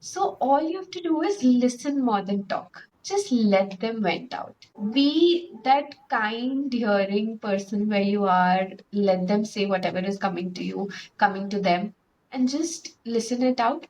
So all you have to do is listen more than talk. Just let them vent out. Be that kind, hearing person where you are. Let them say whatever is coming to you, coming to them, and just listen it out.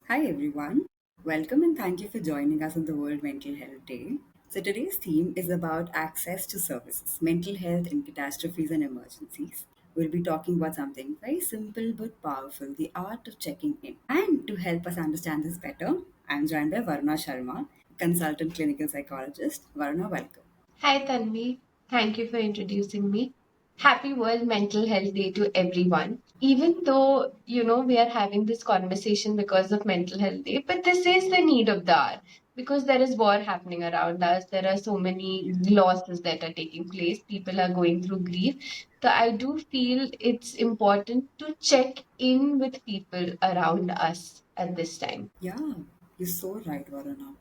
Hi everyone, welcome and thank you for joining us on the World Mental Health Day. So today's theme is about access to services, mental health in catastrophes and emergencies. We'll be talking about something very simple but powerful, the art of checking in. And to help us understand this better, I'm joined by Varuna Sharma, consultant clinical psychologist. Varuna, welcome. Hi, Tanvi. Thank you for introducing me. Happy World Mental Health Day to everyone. Even though, we are having this conversation because of Mental Health Day, but this is the need of the hour because there is war happening around us. There are so many losses that are taking place. People are going through grief. So I do feel it's important to check in with people around us at this time. Yeah, you're so right, Varuna.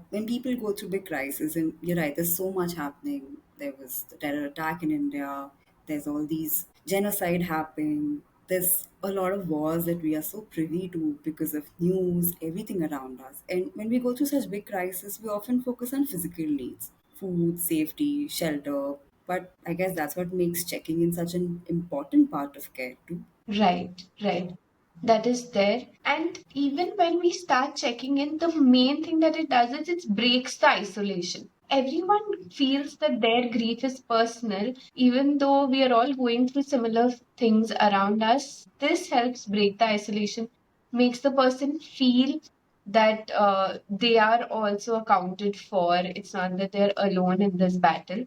When people go through big crises, and you're right, there's so much happening. There was the terror attack in India, there's all these genocide happening, there's a lot of wars that we are so privy to because of news, everything around us. And when we go through such big crises, we often focus on physical needs, food, safety, shelter. But I guess that's what makes checking in such an important part of care too. Right, right. That is there. And even when we start checking in, the main thing that it does is it breaks the isolation. Everyone feels that their grief is personal, even though we are all going through similar things around us. This helps break the isolation, makes the person feel that they are also accounted for. It's not that they're alone in this battle.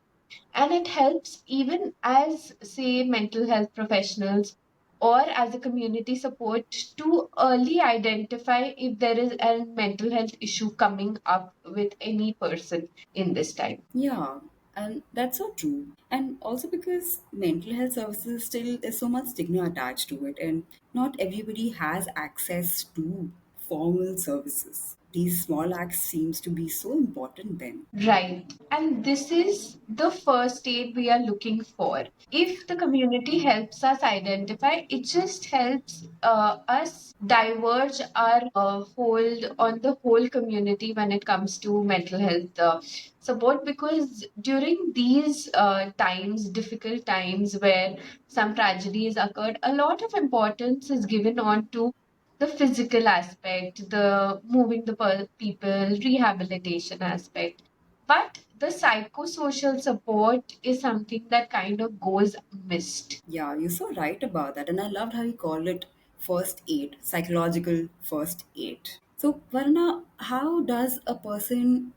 And it helps even as, say, mental health professionals or as a community support to early identify if there is a mental health issue coming up with any person in this time. Yeah, and that's so true. And also because mental health services still there's so much stigma attached to it, and not everybody has access to formal services. These small acts seems to be so important then. Right. And this is the first aid we are looking for. If the community helps us identify, it just helps us diverge our hold on the whole community when it comes to mental health support. Because during these times, difficult times where some tragedies occurred, a lot of importance is given on to the physical aspect, the moving the people, rehabilitation aspect. But the psychosocial support is something that kind of goes missed. Yeah, you're so right about that. And I loved how you called it first aid, psychological first aid. So, Varna, how does a person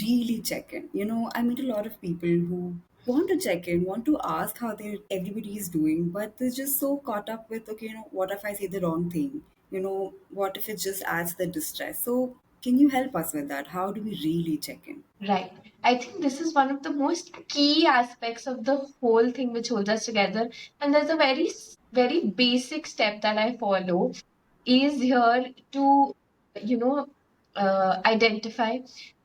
really check in? I meet a lot of people who want to check in, want to ask how everybody is doing, but they're just so caught up with, okay, what if I say the wrong thing? What if it just adds the distress? So, can you help us with that? How do we really check in? Right. I think this is one of the most key aspects of the whole thing which holds us together. And there's a very basic step that I follow is here to, you know, identify,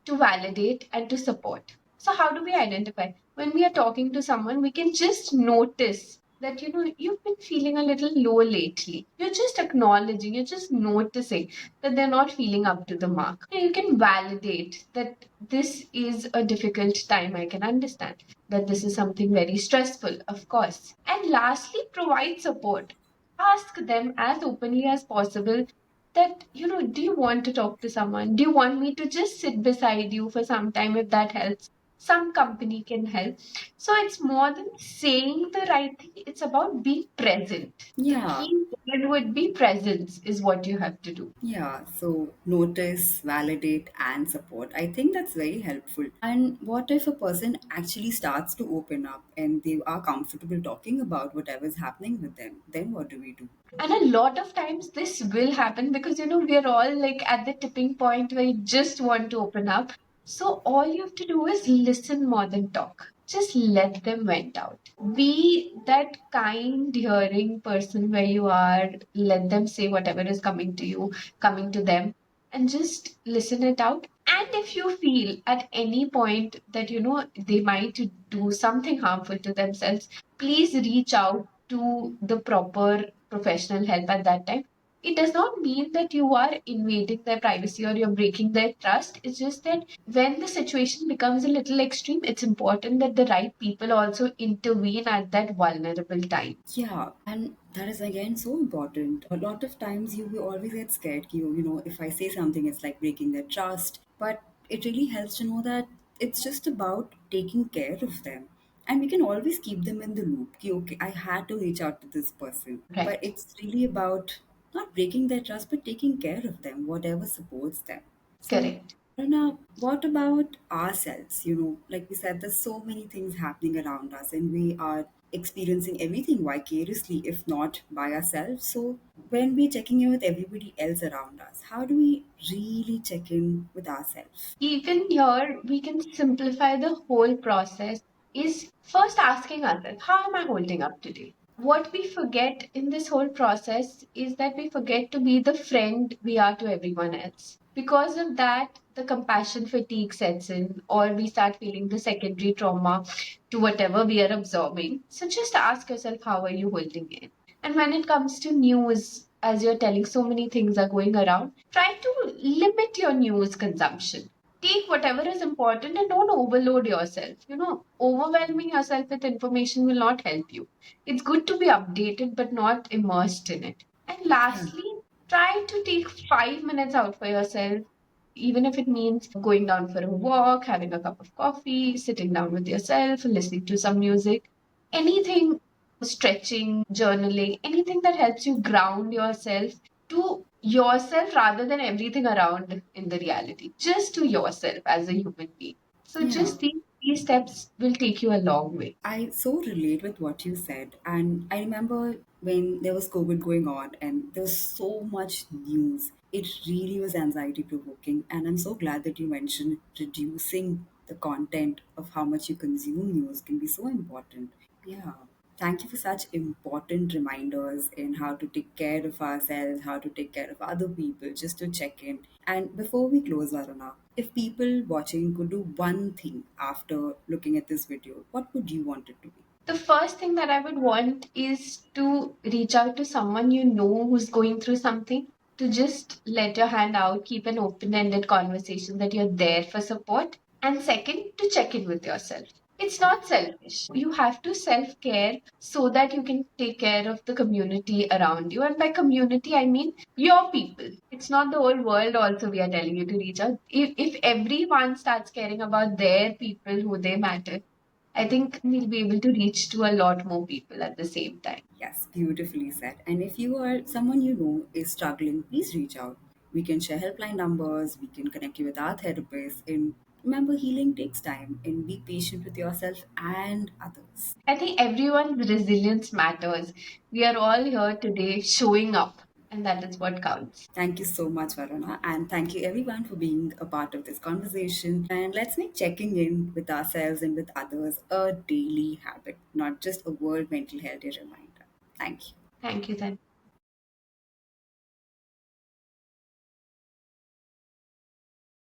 to validate, and to support. So, how do we identify? When we are talking to someone, we can just notice that, you've been feeling a little low lately. You're just acknowledging, you're just noticing that they're not feeling up to the mark. You can validate that this is a difficult time. I can understand that this is something very stressful, of course. And lastly, provide support. Ask them as openly as possible that, do you want to talk to someone? Do you want me to just sit beside you for some time if that helps? Some company can help. So it's more than saying the right thing, it's about being present. The Yeah, key word would be presence, is what you have to do. Yeah, so notice, validate, and support. I think that's very helpful. And what if a person actually starts to open up and they are comfortable talking about whatever's happening with them? Then what do we do? And a lot of times this will happen because, we are all like at the tipping point where you just want to open up. So all you have to do is listen more than talk. Just let them vent out. Be that kind, hearing person where you are. Let them say whatever is coming to you, coming to them, and just listen it out. And if you feel at any point that they might do something harmful to themselves, please reach out to the proper professional help at that time. It does not mean that you are invading their privacy or you're breaking their trust. It's just that when the situation becomes a little extreme, it's important that the right people also intervene at that vulnerable time. Yeah, and that is again so important. A lot of times you will always get scared. If I say something, it's like breaking their trust. But it really helps to know that it's just about taking care of them. And we can always keep them in the loop. Okay, I had to reach out to this person. But Right. it's really about not breaking their trust, but taking care of them, whatever supports them. So, Correct. Rana, what about ourselves? Like we said, there's so many things happening around us, and we are experiencing everything vicariously, if not by ourselves. So, when we're checking in with everybody else around us, how do we really check in with ourselves? Even here, we can simplify the whole process is first asking ourselves, how am I holding up today? What we forget in this whole process is that we forget to be the friend we are to everyone else. Because of that, the compassion fatigue sets in, or we start feeling the secondary trauma to whatever we are absorbing. So just ask yourself, how are you holding it? And when it comes to news, as you're telling, so many things are going around, try to limit your news consumption. Take whatever is important and don't overload yourself. Overwhelming yourself with information will not help you. It's good to be updated, but not immersed in it. And Yeah. lastly, try to take 5 minutes out for yourself, even if it means going down for a walk, having a cup of coffee, sitting down with yourself, listening to some music, anything, stretching, journaling, anything that helps you ground yourself to yourself rather than everything around in the reality, just to yourself as a human being. So, Yeah. just these steps will take you a long way. I so relate with what you said. And I remember when there was COVID going on and there was so much news, it really was anxiety provoking. And I'm so glad that you mentioned reducing the content of how much you consume news can be so important. Yeah. Thank you for such important reminders in how to take care of ourselves, how to take care of other people, just to check in. And before we close, Varuna, if people watching could do one thing after looking at this video, what would you want it to be? The first thing that I would want is to reach out to someone you know who's going through something, to just let your hand out, keep an open ended conversation that you're there for support. And second, to check in with yourself. It's not selfish. You have to self care so that you can take care of the community around you. And by community, I mean your people. It's not the whole world, also, we are telling you to reach out. If everyone starts caring about their people, who they matter, I think we'll be able to reach to a lot more people at the same time. Yes, beautifully said. And if you are someone you know is struggling, please reach out. We can share helpline numbers, we can connect you with our therapist. And remember, healing takes time and be patient with yourself and others. I think everyone's resilience matters. We are all here today showing up, and that is what counts. Thank you so much, Varuna. And thank you everyone for being a part of this conversation. And let's make checking in with ourselves and with others a daily habit, not just a World Mental Health Day reminder. Thank you. Thank you, then.